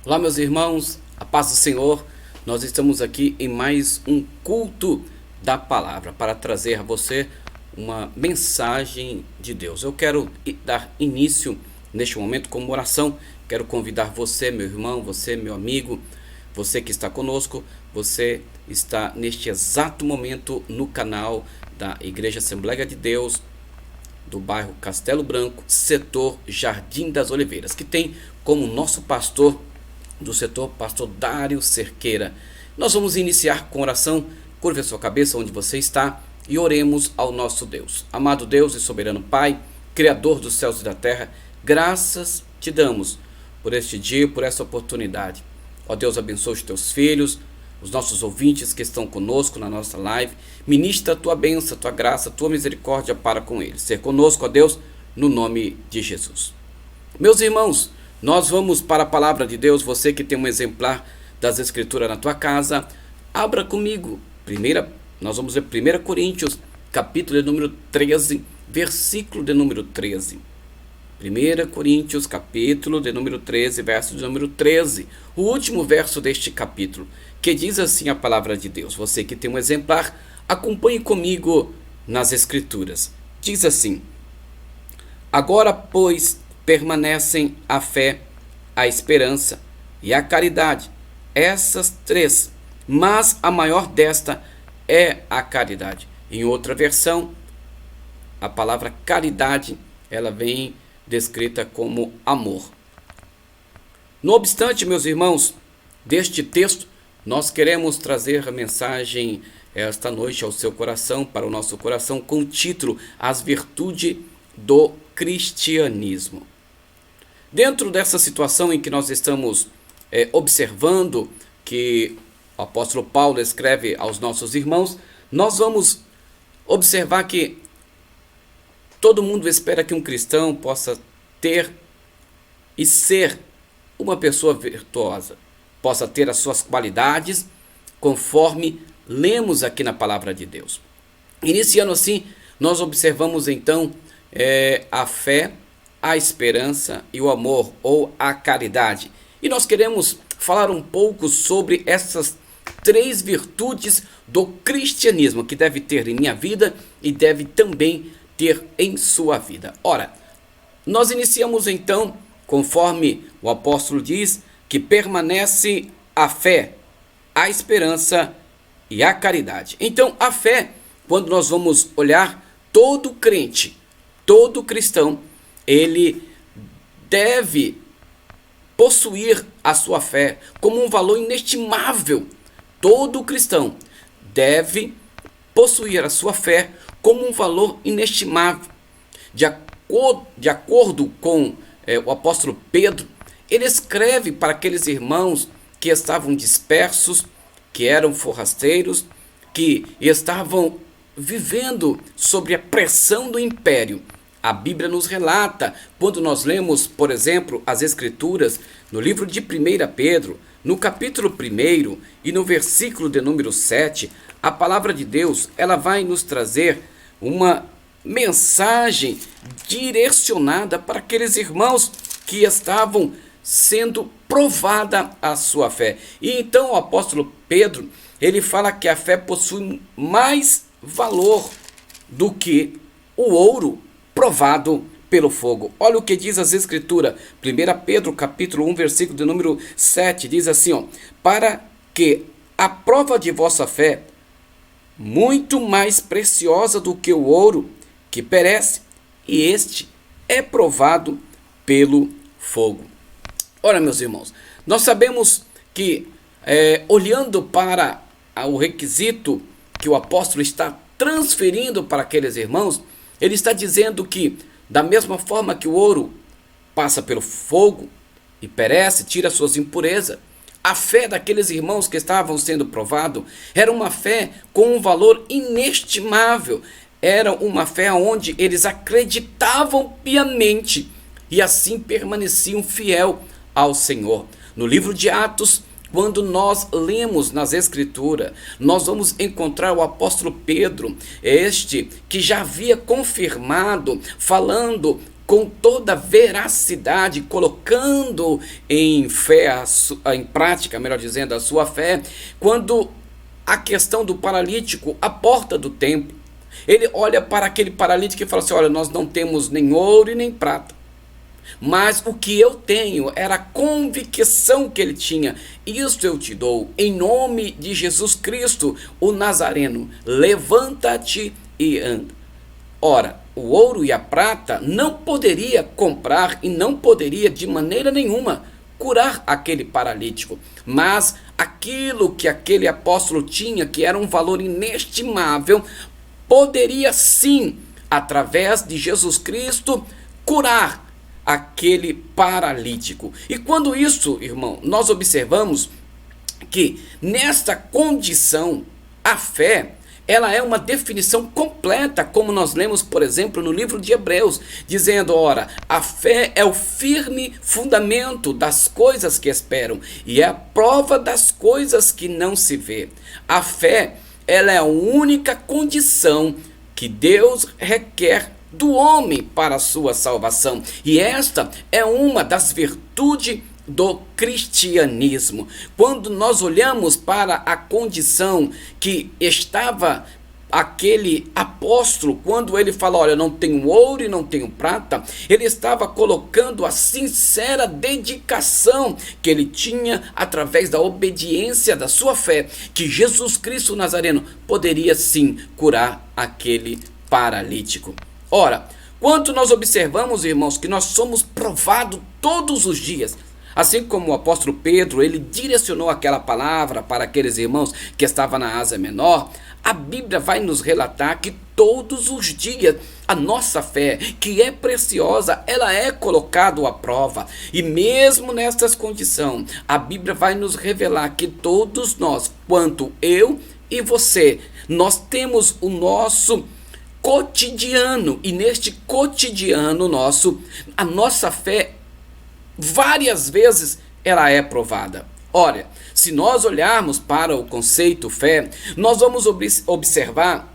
Olá, meus irmãos, a paz do Senhor. Nós estamos aqui em mais um culto da palavra para trazer a você uma mensagem de Deus. Eu quero dar início neste momento com uma oração. Quero convidar você, meu irmão, você, meu amigo, você que está conosco, você está neste exato momento no canal da Igreja Assembleia de Deus do bairro Castelo Branco, setor Jardim das Oliveiras, que tem como nosso pastor do setor, pastor Dário Cerqueira. Nós vamos iniciar com oração. Curve a sua cabeça onde você está e oremos ao nosso Deus. Amado Deus e soberano Pai, Criador dos céus e da terra, graças te damos por este dia, por essa oportunidade. Ó Deus, abençoe os teus filhos, os nossos ouvintes que estão conosco na nossa live. Ministra a tua bênção, a tua graça, a tua misericórdia para com eles. Ser conosco, ó Deus, no nome de Jesus. Meus irmãos, nós vamos para a palavra de Deus. Você que tem um exemplar das Escrituras na tua casa, abra comigo. Nós vamos ler 1 Coríntios, capítulo de número 13, versículo de número 13. 1 Coríntios, capítulo de número 13, verso de número 13. O último verso deste capítulo, que diz assim a palavra de Deus. Você que tem um exemplar, acompanhe comigo nas Escrituras. Diz assim: agora, pois, permanecem a fé, a esperança e a caridade, essas três, mas a maior desta é a caridade. Em outra versão, a palavra caridade, ela vem descrita como amor. No obstante, meus irmãos, deste texto, nós queremos trazer a mensagem esta noite ao seu coração, para o nosso coração, com o título As Virtudes do Cristianismo. Dentro dessa situação em que nós estamos observando que o apóstolo Paulo escreve aos nossos irmãos, nós vamos observar que todo mundo espera que um cristão possa ter e ser uma pessoa virtuosa, possa ter as suas qualidades, conforme lemos aqui na palavra de Deus. Iniciando assim, nós observamos então a fé, a esperança e o amor, ou a caridade. E nós queremos falar um pouco sobre essas três virtudes do cristianismo que deve ter em minha vida e deve também ter em sua vida. Ora, nós iniciamos então, conforme o apóstolo diz, que permanece a fé, a esperança e a caridade. Então, a fé, quando nós vamos olhar, todo crente, todo cristão, ele deve possuir a sua fé como um valor inestimável. Todo cristão deve possuir a sua fé como um valor inestimável. De acordo com o apóstolo Pedro, ele escreve para aqueles irmãos que estavam dispersos, que eram forrasteiros, que estavam vivendo sob a pressão do império. A Bíblia nos relata, quando nós lemos, por exemplo, as Escrituras, no livro de 1 Pedro, no capítulo 1 e no versículo de número 7, a palavra de Deus, ela vai nos trazer uma mensagem direcionada para aqueles irmãos que estavam sendo provada a sua fé. E então o apóstolo Pedro, ele fala que a fé possui mais valor do que o ouro provado pelo fogo. Olha o que diz as Escrituras. 1 Pedro capítulo 1, versículo de número 7, diz assim, para que a prova de vossa fé, muito mais preciosa do que o ouro, que perece, e este é provado pelo fogo. Ora, meus irmãos, nós sabemos que, olhando para o requisito que o apóstolo está transferindo para aqueles irmãos, ele está dizendo que, da mesma forma que o ouro passa pelo fogo e perece, tira suas impurezas, a fé daqueles irmãos que estavam sendo provados era uma fé com um valor inestimável. Era uma fé onde eles acreditavam piamente e assim permaneciam fiel ao Senhor. No livro de Atos, quando nós lemos nas Escrituras, nós vamos encontrar o apóstolo Pedro, este que já havia confirmado, falando com toda veracidade, colocando em fé, em prática, melhor dizendo, a sua fé, quando a questão do paralítico, à porta do templo, ele olha para aquele paralítico e fala assim: olha, nós não temos nem ouro e nem prata, mas o que eu tenho era a convicção que ele tinha. Isto eu te dou, em nome de Jesus Cristo, o Nazareno. Levanta-te e anda. Ora, o ouro e a prata não poderia comprar e não poderia de maneira nenhuma curar aquele paralítico. Mas aquilo que aquele apóstolo tinha, que era um valor inestimável, poderia sim, através de Jesus Cristo, curar aquele paralítico. E quando isso, irmão, nós observamos que nesta condição, a fé, ela é uma definição completa, como nós lemos, por exemplo, no livro de Hebreus, dizendo: ora, a fé é o firme fundamento das coisas que esperam e é a prova das coisas que não se vê. A fé, ela é a única condição que Deus requer do homem para a sua salvação. E esta é uma das virtudes do cristianismo. Quando nós olhamos para a condição que estava aquele apóstolo, quando ele fala: olha, não tenho ouro e não tenho prata, ele estava colocando a sincera dedicação que ele tinha através da obediência da sua fé, que Jesus Cristo Nazareno poderia sim curar aquele paralítico. Ora, quando nós observamos, irmãos, que nós somos provados todos os dias, assim como o apóstolo Pedro, ele direcionou aquela palavra para aqueles irmãos que estavam na Ásia Menor, a Bíblia vai nos relatar que todos os dias a nossa fé, que é preciosa, ela é colocada à prova. E mesmo nestas condições, a Bíblia vai nos revelar que todos nós, quanto eu e você, nós temos o nosso cotidiano, e neste cotidiano nosso, a nossa fé várias vezes ela é provada. Olha, se nós olharmos para o conceito fé, nós vamos observar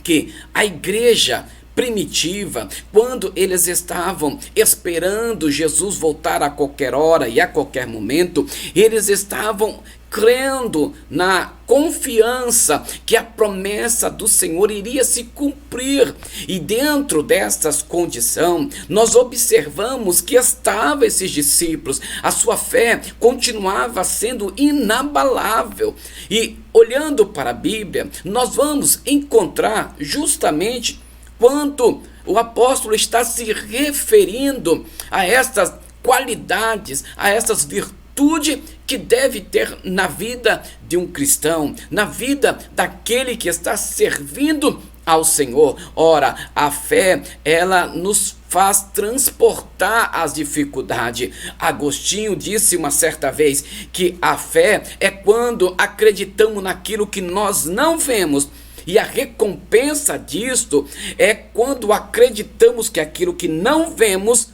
que a igreja primitiva, quando eles estavam esperando Jesus voltar a qualquer hora e a qualquer momento, eles estavam crendo na confiança que a promessa do Senhor iria se cumprir. E dentro destas condições, nós observamos que estavam esses discípulos, a sua fé continuava sendo inabalável. E olhando para a Bíblia, nós vamos encontrar justamente quanto o apóstolo está se referindo a estas qualidades, a estas virtudes que deve ter na vida de um cristão, na vida daquele que está servindo ao Senhor. Ora, a fé, ela nos faz transportar as dificuldades. Agostinho disse uma certa vez que a fé é quando acreditamos naquilo que nós não vemos. E a recompensa disto é quando acreditamos que aquilo que não vemos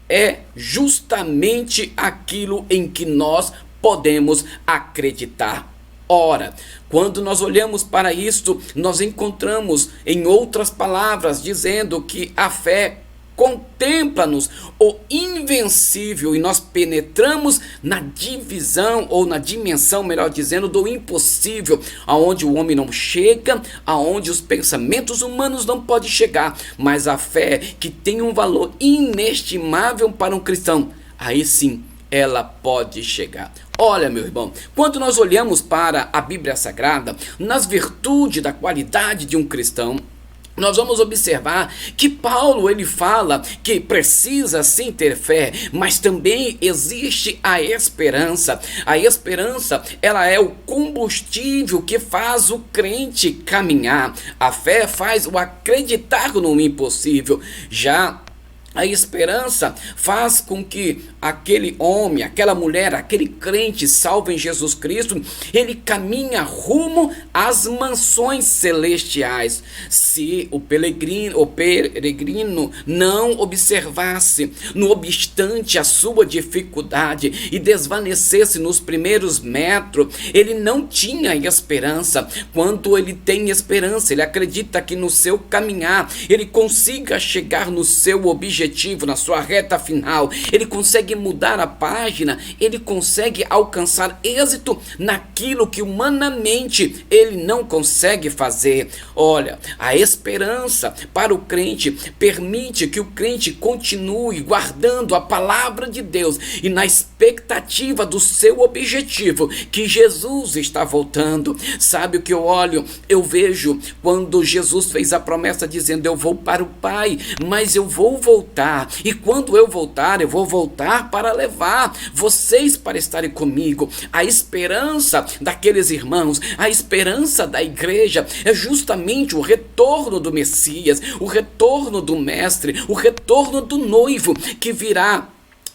é justamente aquilo em que nós podemos acreditar. Ora, quando nós olhamos para isto, nós encontramos em outras palavras dizendo que a fé contempla-nos o invencível, e nós penetramos na divisão, ou na dimensão, melhor dizendo, do impossível, aonde o homem não chega, aonde os pensamentos humanos não podem chegar, mas a fé, que tem um valor inestimável para um cristão, aí sim ela pode chegar. Olha, meu irmão, quando nós olhamos para a Bíblia Sagrada, nas virtudes da qualidade de um cristão, nós vamos observar que Paulo, ele fala que precisa sim ter fé, mas também existe a esperança. A esperança, ela é o combustível que faz o crente caminhar. A fé faz o acreditar no impossível. Já a esperança faz com que aquele homem, aquela mulher, aquele crente salvo em Jesus Cristo, ele caminha rumo às mansões celestiais. Se o peregrino não observasse, no obstante a sua dificuldade, e desvanecesse nos primeiros metros, ele não tinha esperança. Quando ele tem esperança, ele acredita que no seu caminhar, ele consiga chegar no seu objetivo, objetivo, na sua reta final, ele consegue mudar a página, ele consegue alcançar êxito naquilo que humanamente ele não consegue fazer. Olha, a esperança para o crente permite que o crente continue guardando a palavra de Deus e na expectativa do seu objetivo, que Jesus está voltando. Sabe o que eu olho? Eu vejo quando Jesus fez a promessa dizendo: eu vou para o Pai, mas eu vou voltar, e quando eu vou voltar para levar vocês para estarem comigo. A esperança daqueles irmãos, a esperança da igreja é justamente o retorno do Messias, o retorno do Mestre, o retorno do noivo que virá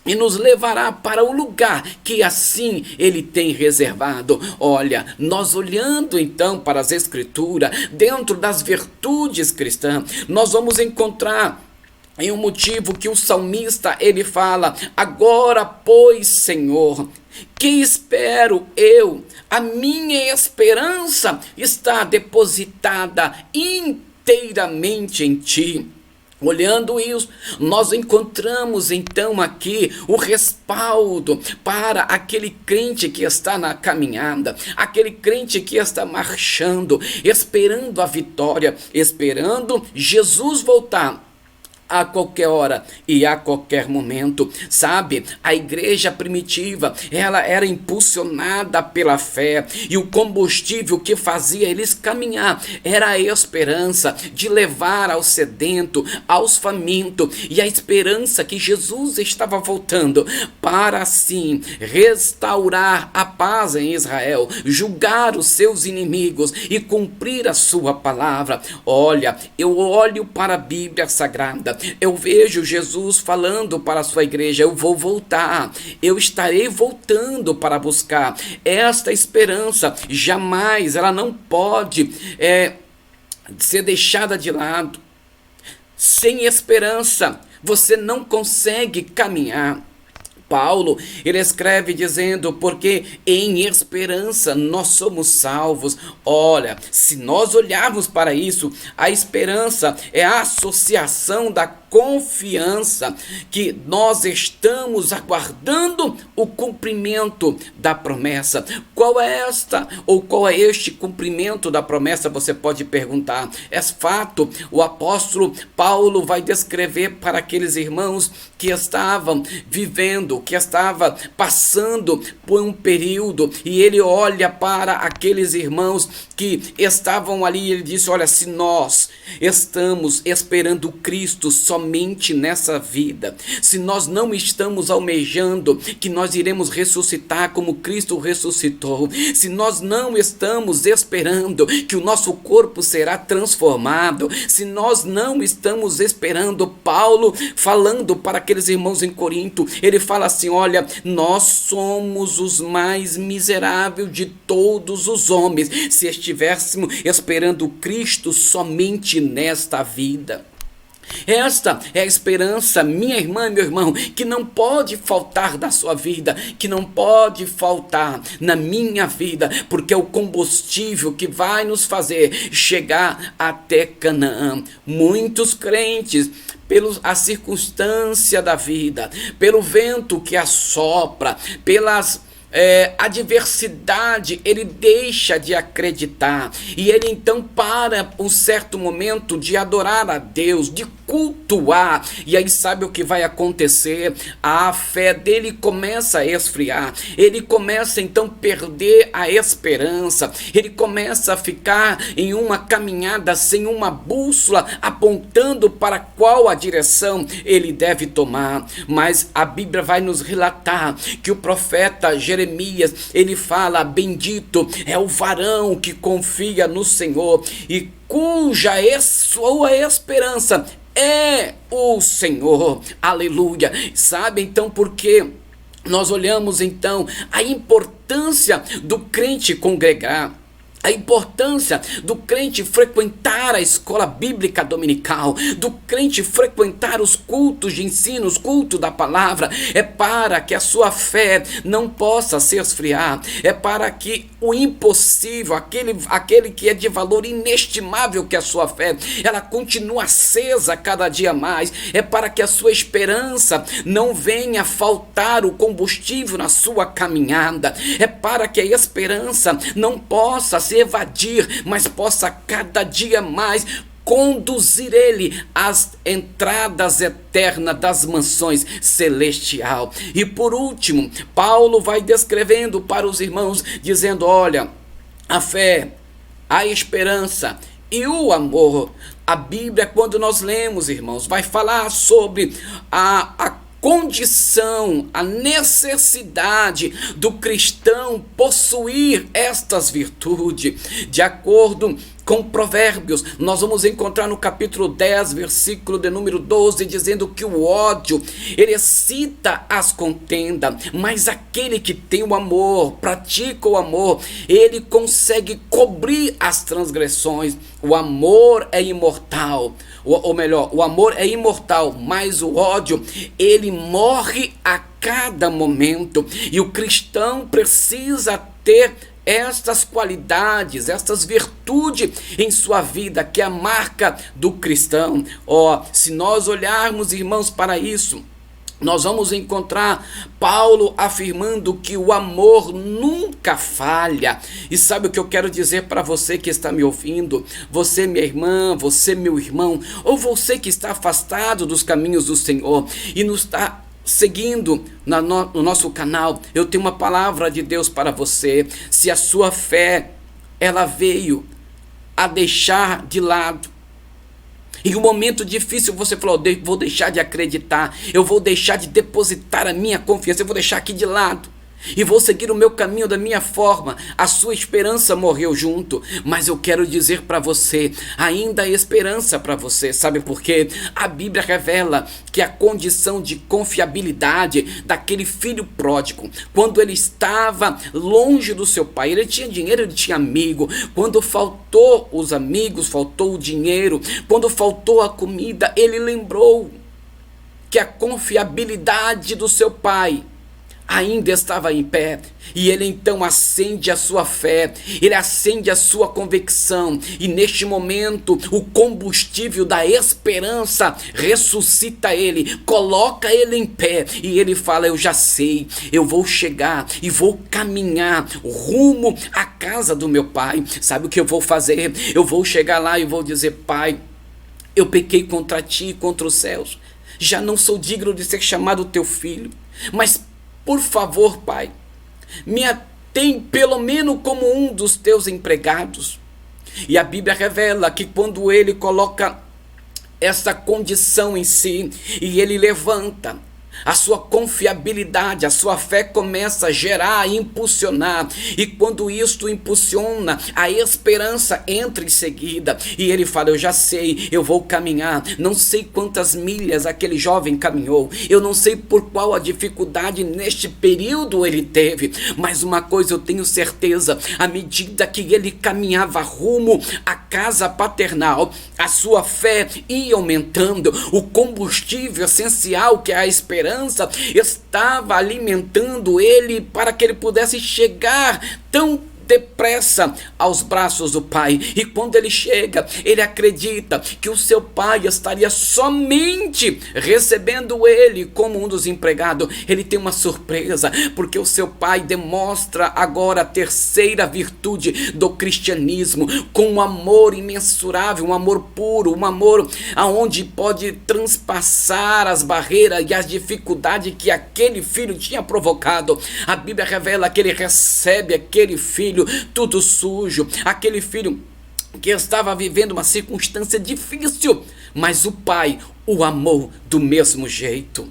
e nos levará para o lugar que assim ele tem reservado. Olha, nós olhando então para as Escrituras, dentro das virtudes cristãs, nós vamos encontrar em um motivo que o salmista ele fala: agora, pois, Senhor, que espero eu? A minha esperança está depositada inteiramente em ti. Olhando isso, nós encontramos então aqui o respaldo para aquele crente que está na caminhada, aquele crente que está marchando, esperando a vitória, esperando Jesus voltar a qualquer hora e a qualquer momento. Sabe, a igreja primitiva, ela era impulsionada pela fé, e o combustível que fazia eles caminhar era a esperança de levar ao sedento, aos famintos, e a esperança que Jesus estava voltando para assim restaurar a paz em Israel, julgar os seus inimigos e cumprir a sua palavra. Olha, eu olho para a Bíblia Sagrada, eu vejo Jesus falando para a sua igreja: eu vou voltar, eu estarei voltando para buscar. Esta esperança jamais, ela não pode ser deixada de lado. Sem esperança você não consegue caminhar. Paulo, ele escreve dizendo: porque em esperança nós somos salvos. Olha, se nós olharmos para isso, a esperança é a associação da confiança que nós estamos aguardando o cumprimento da promessa. Qual é esta ou qual é este cumprimento da promessa? Você pode perguntar. É fato, o apóstolo Paulo vai descrever para aqueles irmãos que estavam vivendo, que estavam passando por um período, e ele olha para aqueles irmãos que estavam ali, ele disse: olha, se nós estamos esperando Cristo somente nessa vida, se nós não estamos almejando que nós iremos ressuscitar como Cristo ressuscitou, se nós não estamos esperando que o nosso corpo será transformado, se nós não estamos esperando, Paulo falando para aqueles irmãos em Corinto, ele fala assim: olha, nós somos os mais miseráveis de todos os homens, se estivéssemos esperando Cristo somente nesta vida. Esta é a esperança, minha irmã e meu irmão, que não pode faltar na sua vida, que não pode faltar na minha vida, porque é o combustível que vai nos fazer chegar até Canaã. Muitos crentes, pela circunstância da vida, pelo vento que assopra, pelas adversidade, ele deixa de acreditar, e ele então para um certo momento de adorar a Deus, de cultuar, e aí sabe o que vai acontecer? A fé dele começa a esfriar, ele começa então a perder a esperança, ele começa a ficar em uma caminhada sem uma bússola apontando para qual a direção ele deve tomar. Mas a Bíblia vai nos relatar que o profeta Jeremias, ele fala: bendito é o varão que confia no Senhor e cuja sua esperança é o Senhor. Aleluia. Sabe então por quê? Nós olhamos então a importância do crente congregar. A importância do crente frequentar a escola bíblica dominical, do crente frequentar os cultos de ensino, os cultos da palavra, é para que a sua fé não possa se esfriar, é para que o impossível, aquele que é de valor inestimável que é a sua fé, ela continue acesa cada dia mais, é para que a sua esperança não venha faltar o combustível na sua caminhada, é para que a esperança não possa se evadir, mas possa cada dia mais conduzir ele às entradas eternas das mansões celestial. E por último, Paulo vai descrevendo para os irmãos, dizendo: olha, a fé, a esperança e o amor. A Bíblia, quando nós lemos, irmãos, vai falar sobre a condição, a necessidade do cristão possuir estas virtudes. De acordo com Provérbios, nós vamos encontrar no capítulo 10, versículo de número 12, dizendo que o ódio, ele excita as contendas, mas aquele que tem o amor, pratica o amor, ele consegue cobrir as transgressões. O amor é imortal, ou melhor, o amor é imortal, mas o ódio, ele morre a cada momento, e o cristão precisa ter estas qualidades, estas virtudes em sua vida, que é a marca do cristão. Se nós olharmos, irmãos, para isso, nós vamos encontrar Paulo afirmando que o amor nunca falha. E sabe o que eu quero dizer para você que está me ouvindo? Você, minha irmã, você, meu irmão, ou você que está afastado dos caminhos do Senhor e nos está seguindo no nosso canal, eu tenho uma palavra de Deus para você. Se a sua fé, ela veio a deixar de lado, em um momento difícil você falou: vou deixar de acreditar, eu vou deixar de depositar a minha confiança, eu vou deixar aqui de lado e vou seguir o meu caminho da minha forma, a sua esperança morreu junto. Mas eu quero dizer para você, ainda há esperança para você. Sabe por quê? A Bíblia revela que a condição de confiabilidade daquele filho pródigo, quando ele estava longe do seu pai, ele tinha dinheiro, ele tinha amigo, quando faltou os amigos, faltou o dinheiro, quando faltou a comida, ele lembrou que a confiabilidade do seu pai ainda estava em pé, e ele então acende a sua fé, ele acende a sua convicção, e neste momento o combustível da esperança ressuscita ele, coloca ele em pé, e ele fala: eu já sei, eu vou chegar e vou caminhar rumo à casa do meu pai. Sabe o que eu vou fazer? Eu vou chegar lá e vou dizer: pai, eu pequei contra ti e contra os céus, já não sou digno de ser chamado teu filho, mas por favor, pai, me atém pelo menos como um dos teus empregados. E a Bíblia revela que quando ele coloca essa condição em si, e ele levanta, a sua confiabilidade, a sua fé começa a gerar, impulsionar, e quando isto impulsiona, a esperança entra em seguida, e ele fala: eu já sei, eu vou caminhar, não sei quantas milhas aquele jovem caminhou, eu não sei por qual a dificuldade neste período ele teve, mas uma coisa eu tenho certeza: à medida que ele caminhava rumo à casa paternal, a sua fé ia aumentando, o combustível essencial que é a esperança estava alimentando ele para que ele pudesse chegar tão depressa aos braços do pai. E quando ele chega, ele acredita que o seu pai estaria somente recebendo ele como um dos empregados. Ele tem uma surpresa, porque o seu pai demonstra agora a terceira virtude do cristianismo, com um amor imensurável, um amor puro, um amor aonde pode transpassar as barreiras e as dificuldades que aquele filho tinha provocado. A Bíblia revela que ele recebe aquele filho tudo sujo, aquele filho que estava vivendo uma circunstância difícil, mas o pai o amou do mesmo jeito.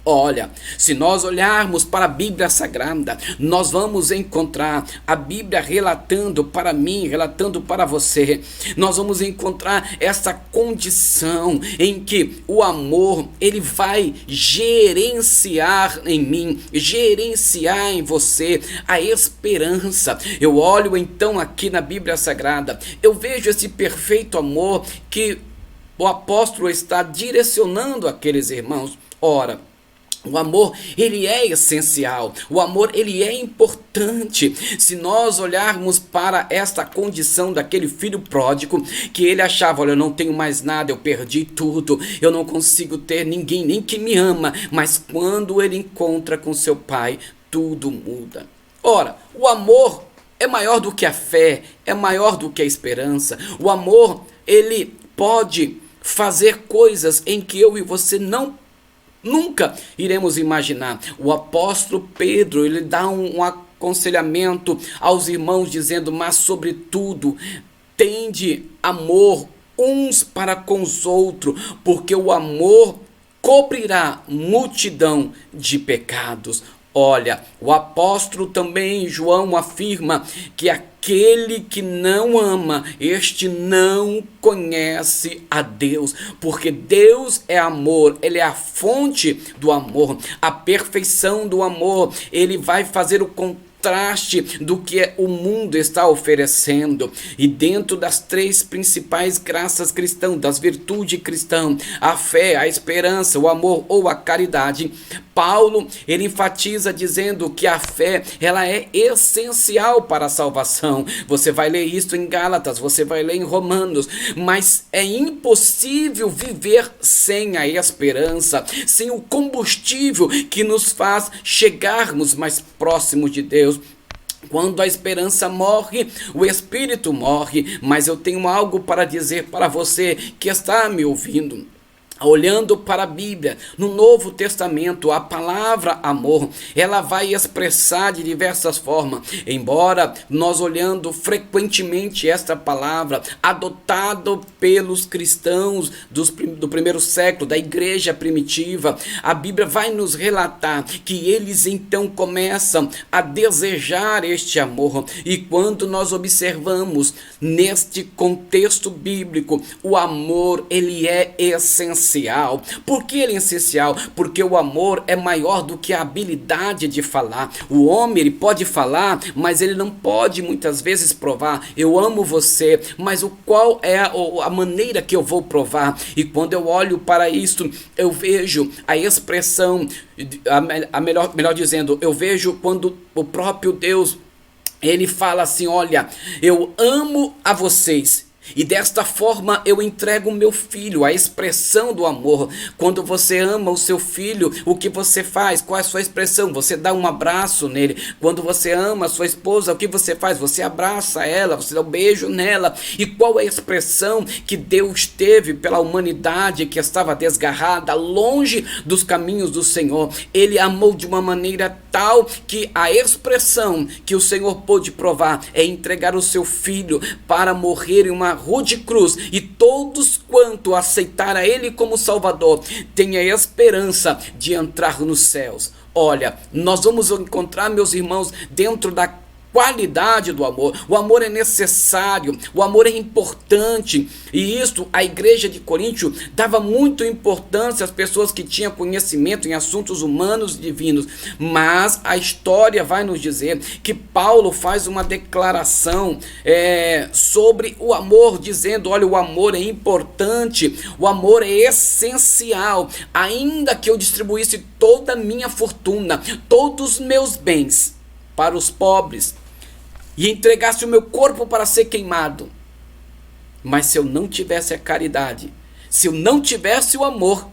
Olha, se nós olharmos para a Bíblia Sagrada, nós vamos encontrar a Bíblia relatando para mim, relatando para você. Nós vamos encontrar essa condição em que o amor, ele vai gerenciar em mim, gerenciar em você a esperança. Eu olho então aqui na Bíblia Sagrada, eu vejo esse perfeito amor que o apóstolo está direcionando aqueles irmãos. Ora, o amor, ele é essencial, o amor, ele é importante. Se nós olharmos para esta condição daquele filho pródigo, que ele achava, olha, eu não tenho mais nada, eu perdi tudo, eu não consigo ter ninguém nem que me ama, mas quando ele encontra com seu pai, tudo muda. Ora, o amor é maior do que a fé, é maior do que a esperança. O amor, ele pode fazer coisas em que eu e você nunca iremos imaginar. O apóstolo Pedro, ele dá um aconselhamento aos irmãos dizendo: mas sobretudo, tende amor uns para com os outros, porque o amor cobrirá multidão de pecados. Olha, o apóstolo também, João, afirma que aquele que não ama, este não conhece a Deus, porque Deus é amor, ele é a fonte do amor, a perfeição do amor. Ele vai fazer o contraste do que o mundo está oferecendo. E dentro das três principais graças cristãs, das virtudes cristãs, a fé, a esperança, o amor ou a caridade, Paulo, ele enfatiza dizendo que a fé, ela é essencial para a salvação. Você vai ler isso em Gálatas, você vai ler em Romanos, mas é impossível viver sem a esperança, sem o combustível que nos faz chegarmos mais próximos de Deus. Quando a esperança morre, o espírito morre. Mas eu tenho algo para dizer para você que está me ouvindo. Olhando para a Bíblia, no Novo Testamento, a palavra amor, ela vai expressar de diversas formas. Embora nós olhando frequentemente esta palavra, adotado pelos cristãos do primeiro século, da igreja primitiva, a Bíblia vai nos relatar que eles então começam a desejar este amor. E quando nós observamos neste contexto bíblico, o amor, ele é essencial. Por que ele é essencial? Porque o amor é maior do que a habilidade de falar. O homem, ele pode falar, mas ele não pode muitas vezes provar: eu amo você, mas qual é a maneira que eu vou provar? E quando eu olho para isso, eu vejo a expressão, melhor dizendo, eu vejo quando o próprio Deus, ele fala assim: olha, eu amo a vocês, e desta forma eu entrego o meu filho, a expressão do amor. Quando você ama o seu filho, o que você faz? Qual é a sua expressão? Você dá um abraço nele. Quando você ama a sua esposa, o que você faz? Você abraça ela, você dá um beijo nela. E qual é a expressão que Deus teve pela humanidade que estava desgarrada, longe dos caminhos do Senhor? Ele amou de uma maneira tal que a expressão que o Senhor pôde provar é entregar o seu filho para morrer em uma rude cruz, e todos quanto aceitar a ele como Salvador têm a esperança de entrar nos céus. Olha, nós vamos encontrar, meus irmãos, dentro da qualidade do amor. O amor é necessário, o amor é importante, e isso a igreja de Coríntio dava muito importância às pessoas que tinham conhecimento em assuntos humanos e divinos. Mas a história vai nos dizer que Paulo faz uma declaração sobre o amor, dizendo: olha, o amor é importante, o amor é essencial. Ainda que eu distribuísse toda a minha fortuna, todos os meus bens para os pobres, e entregasse o meu corpo para ser queimado, mas se eu não tivesse a caridade, se eu não tivesse o amor,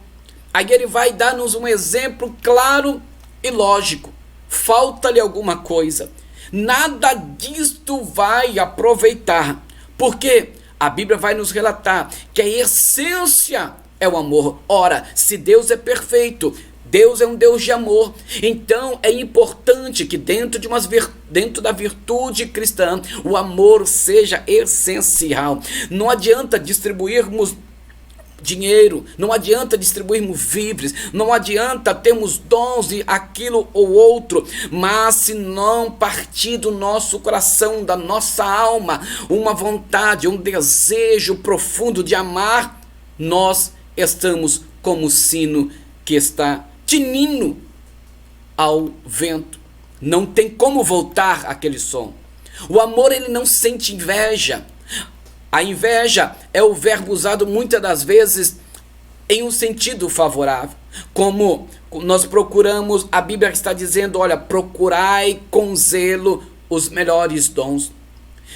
aí ele vai dar-nos um exemplo claro e lógico: falta-lhe alguma coisa, nada disto vai aproveitar, porque a Bíblia vai nos relatar que a essência é o amor. Ora, se Deus é perfeito, Deus é um Deus de amor, então é importante que dentro da virtude cristã, o amor seja essencial. Não adianta distribuirmos dinheiro, não adianta distribuirmos víveres, não adianta termos dons e aquilo ou outro, mas se não partir do nosso coração, da nossa alma, uma vontade, um desejo profundo de amar, nós estamos como o sino que está tinindo ao vento. Não tem como voltar aquele som. O amor, ele não sente inveja. A inveja é o verbo usado muitas das vezes em um sentido favorável. Como nós procuramos, a Bíblia está dizendo, olha, procurai com zelo os melhores dons.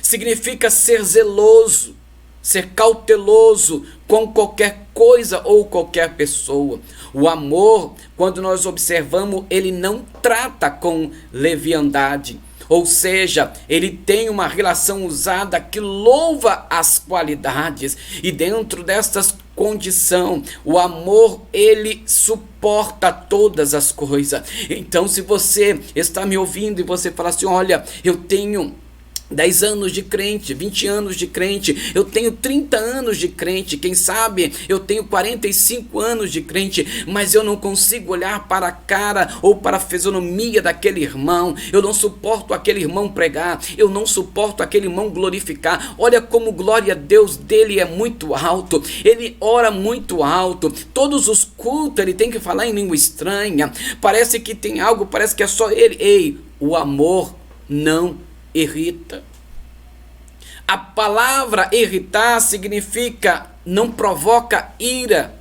Significa ser zeloso, ser cauteloso com qualquer coisa ou qualquer pessoa. O amor, quando nós observamos, ele não trata com leviandade. Ou seja, ele tem uma relação usada que louva as qualidades. E dentro dessas condições, o amor, ele suporta todas as coisas. Então, se você está me ouvindo e você fala assim, olha, eu tenho 10 anos de crente, 20 anos de crente, eu tenho 30 anos de crente, quem sabe eu tenho 45 anos de crente, mas eu não consigo olhar para a cara ou para a fisionomia daquele irmão, eu não suporto aquele irmão pregar, eu não suporto aquele irmão glorificar. Olha como glória a Deus dele é muito alto, ele ora muito alto, todos os cultos ele tem que falar em língua estranha, parece que tem algo, parece que é só ele. Ei, o amor não irrita. A palavra irritar significa não provoca ira.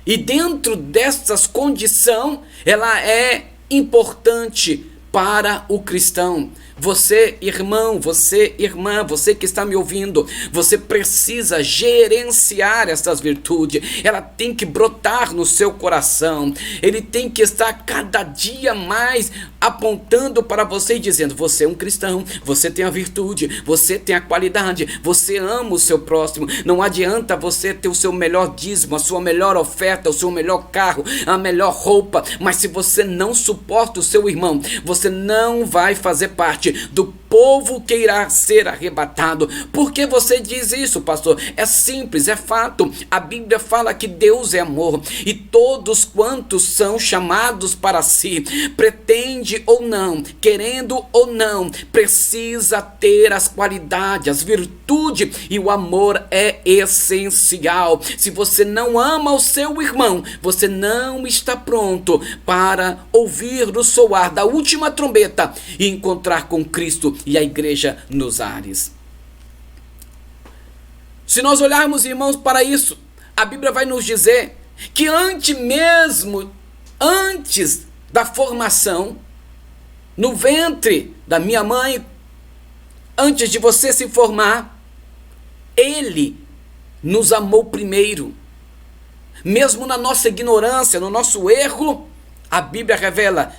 E dentro dessas condições, ela é importante para o cristão. Você, irmão, você, irmã, você que está me ouvindo, você precisa gerenciar essas virtudes. Ela tem que brotar no seu coração. Ele tem que estar cada dia mais apontando para você e dizendo, você é um cristão, você tem a virtude, você tem a qualidade, você ama o seu próximo. Não adianta você ter o seu melhor dízimo, a sua melhor oferta, o seu melhor carro, a melhor roupa, mas se você não suporta o seu irmão, você não vai fazer parte do povo que irá ser arrebatado. Por que você diz isso, pastor? É simples, é fato. A Bíblia fala que Deus é amor e todos quantos são chamados para si, pretende ou não, querendo ou não, precisa ter as qualidades, as virtudes, e o amor é essencial. Se você não ama o seu irmão, você não está pronto para ouvir o soar da última trombeta e encontrar com Cristo e a igreja nos ares. Se nós olharmos, irmãos, para isso, a Bíblia vai nos dizer que antes da formação, no ventre da minha mãe, antes de você se formar, Ele nos amou primeiro. Mesmo na nossa ignorância, no nosso erro, a Bíblia revela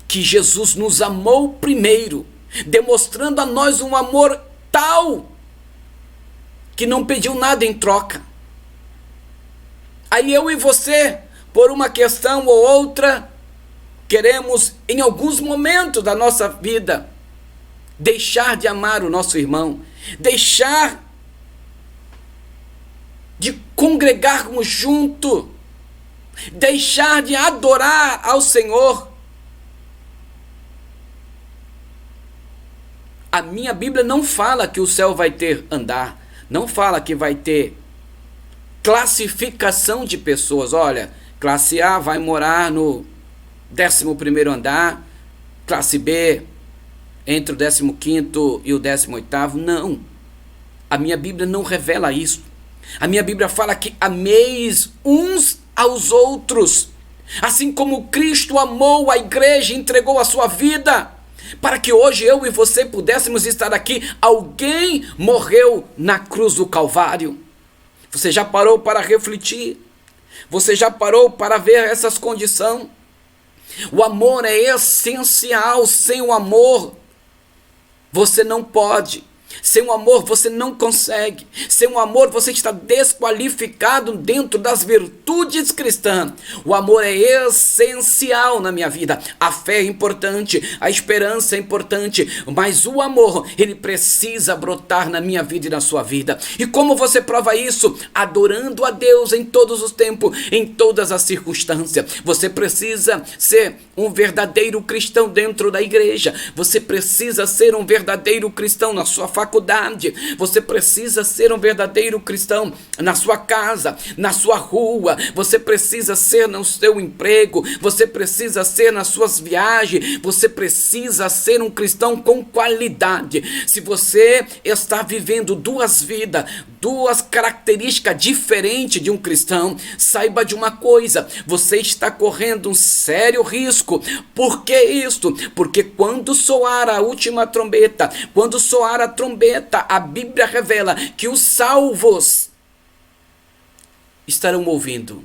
que Jesus nos amou primeiro, demonstrando a nós um amor tal que não pediu nada em troca. Aí eu e você, por uma questão ou outra, queremos em alguns momentos da nossa vida deixar de amar o nosso irmão, deixar de congregarmos junto, deixar de adorar ao Senhor. A minha Bíblia não fala que o céu vai ter andar, não fala que vai ter classificação de pessoas. Olha, classe A vai morar no 11º andar, classe B entre o 15º e o 18º. Não, a minha Bíblia não revela isso. A minha Bíblia fala que ameis uns aos outros, assim como Cristo amou a igreja e entregou a sua vida, para que hoje eu e você pudéssemos estar aqui. Alguém morreu na cruz do Calvário. Você já parou para refletir? Você já parou para ver essas condições? O amor é essencial. Sem o amor, você não pode. Sem o amor você não consegue. Sem o amor você está desqualificado dentro das virtudes cristãs. O amor é essencial na minha vida. A fé é importante, a esperança é importante, mas o amor, ele precisa brotar na minha vida e na sua vida. E como você prova isso? Adorando a Deus em todos os tempos, em todas as circunstâncias. Você precisa ser um verdadeiro cristão dentro da igreja. Você precisa ser um verdadeiro cristão na sua faculdade. Você precisa ser um verdadeiro cristão na sua casa, na sua rua. Você precisa ser no seu emprego. Você precisa ser nas suas viagens. Você precisa ser um cristão com qualidade. Se você está vivendo duas vidas, duas características diferentes de um cristão, saiba de uma coisa: você está correndo um sério risco. Por que isto? Porque quando soar a última trombeta, quando soar a trombeta, a Bíblia revela que os salvos estarão ouvindo.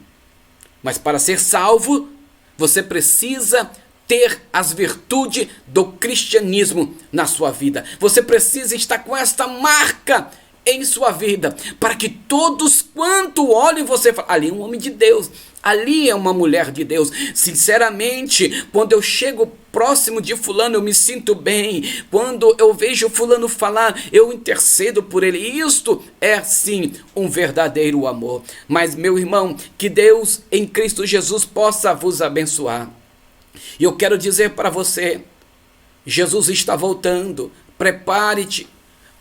Mas para ser salvo, você precisa ter as virtudes do cristianismo na sua vida. Você precisa estar com esta marca em sua vida, para que todos quanto olhem você falem: ali é um homem de Deus, ali é uma mulher de Deus. Sinceramente, quando eu chego próximo de fulano, eu me sinto bem. Quando eu vejo fulano falar, eu intercedo por ele. Isto é sim um verdadeiro amor. Mas, meu irmão, que Deus em Cristo Jesus possa vos abençoar. E eu quero dizer para você: Jesus está voltando. Prepare-te.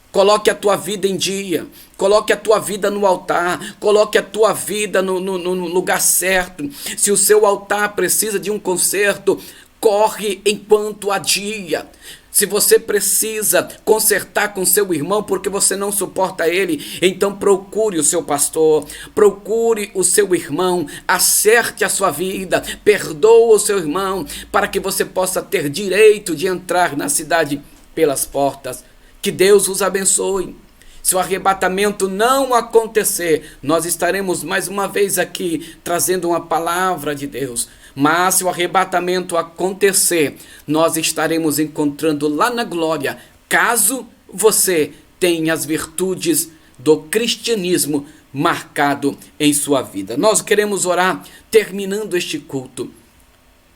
Coloque a tua vida em dia, coloque a tua vida no altar, coloque a tua vida no lugar certo. Se o seu altar precisa de um conserto, corre enquanto há dia. Se você precisa consertar com seu irmão porque você não suporta ele, então procure o seu pastor, procure o seu irmão, acerte a sua vida, perdoa o seu irmão, para que você possa ter direito de entrar na cidade pelas portas. Que Deus os abençoe. Se o arrebatamento não acontecer, nós estaremos mais uma vez aqui trazendo uma palavra de Deus. Mas se o arrebatamento acontecer, nós estaremos encontrando lá na glória, caso você tenha as virtudes do cristianismo marcado em sua vida. Nós queremos orar terminando este culto.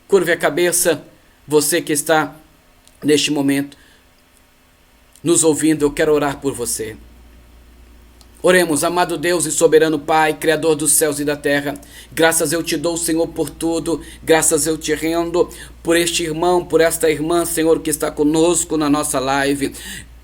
Curve a cabeça, você que está neste momento nos ouvindo, eu quero orar por você. Oremos. Amado Deus e soberano Pai, Criador dos céus e da terra, graças eu te dou, Senhor, por tudo, graças eu te rendo por este irmão, por esta irmã, Senhor, que está conosco na nossa live.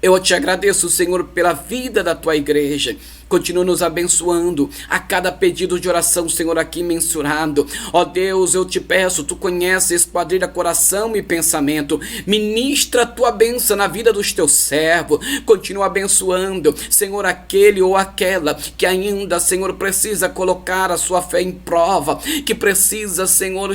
Eu te agradeço, Senhor, pela vida da tua igreja. Continua nos abençoando a cada pedido de oração, Senhor, aqui mensurado. Ó Deus, eu te peço, tu conheces, esquadrilha coração e pensamento. Ministra a tua bênção na vida dos teus servos. Continua abençoando, Senhor, aquele ou aquela que ainda, Senhor, precisa colocar a sua fé em prova, que precisa, Senhor,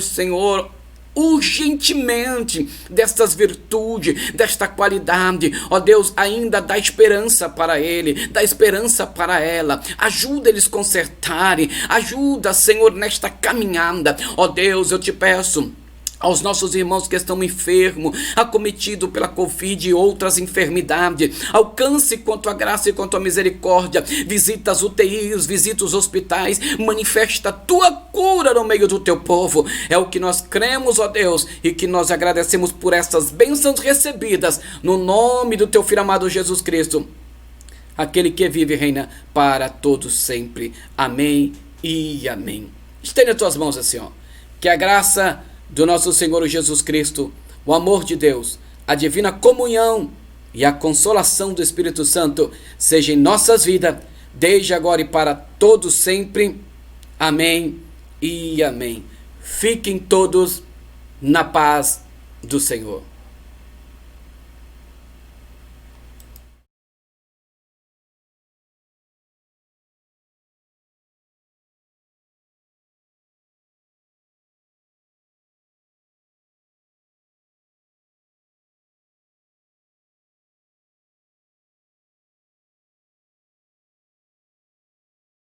urgentemente destas virtudes, desta qualidade. Ó Deus, ainda dá esperança para ele, dá esperança para ela. Ajuda eles consertarem, ajuda, Senhor, nesta caminhada. Ó Deus, eu te peço, aos nossos irmãos que estão enfermos, acometidos pela Covid e outras enfermidades, alcance com tua graça e com tua misericórdia. Visita as UTIs, visita os hospitais, manifesta a tua cura no meio do teu povo. É o que nós cremos, ó Deus, e que nós agradecemos por essas bênçãos recebidas, no nome do teu Filho amado Jesus Cristo, aquele que vive e reina para todos sempre. Amém e amém. Estenda as tuas mãos assim, ó. Que a graça do nosso Senhor Jesus Cristo, o amor de Deus, a divina comunhão e a consolação do Espírito Santo seja em nossas vidas, desde agora e para todos sempre. Amém e amém. Fiquem todos na paz do Senhor.